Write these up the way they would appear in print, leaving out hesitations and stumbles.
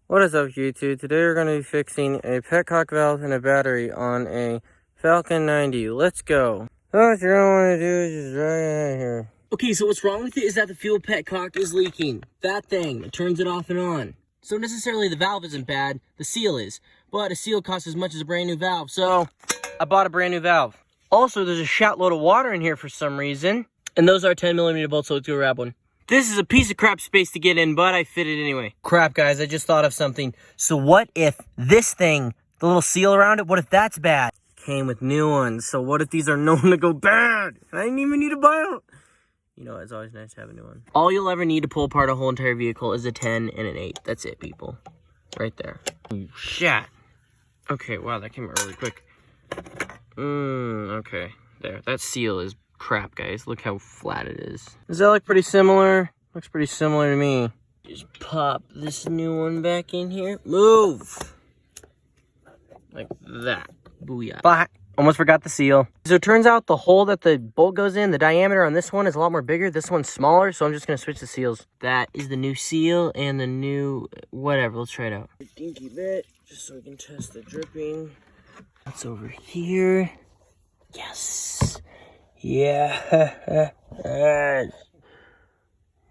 What is up, YouTube? Today we're going to be fixing a petcock valve and a battery on a Falcon 90. Let's go. So what you're going to want to do is just drag it out here. Okay, so what's wrong with it is that the fuel petcock is leaking. That thing, it turns it off and on. So necessarily the valve isn't bad, the seal is. But a seal costs as much as a brand new valve, so I bought a brand new valve. Also, there's a shot load of water in here for some reason. And those are 10mm bolts, so let's go grab one. This is a piece of crap space to get in, but I fit it anyway. Crap, guys, I just thought of something. So what if this thing, the little seal around it, what if that's bad? Came with new ones, so what if these are known to go bad? I didn't even need to buy them. You know, it's always nice to have a new one. All you'll ever need to pull apart a whole entire vehicle is a 10 and an 8. That's it, people. Right there. Oh, shit. Okay, wow, that came out really quick. Okay. There, that seal is crap, guys. Look how flat it is. Does that look pretty similar? Looks pretty similar to me. Just pop this new one back in here. Move! Like that. Booyah. But almost forgot the seal. So it turns out the hole that the bolt goes in, the diameter on this one is a lot more bigger. This one's smaller, so I'm just gonna switch the seals. That is the new seal and the new whatever. Let's try it out. Dinky bit, just so we can test the dripping. That's over here. Yes. Yeah.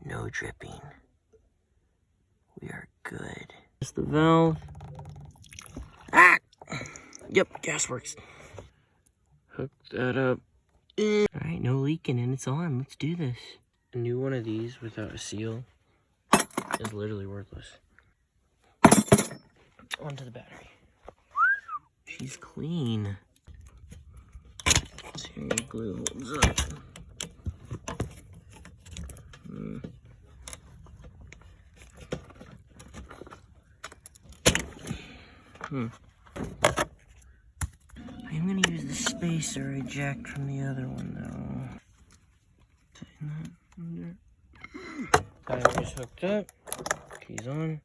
No dripping. We are good. Just the valve. Ah! Yep, gas works. Hook that up. Alright, no leaking and it's on. Let's do this. A new one of these without a seal is literally worthless. Onto the battery. She's clean. See how glue holds up. I'm gonna use the spacer eject from the other one though. Tighten that under. Battery's hooked up. Keys on.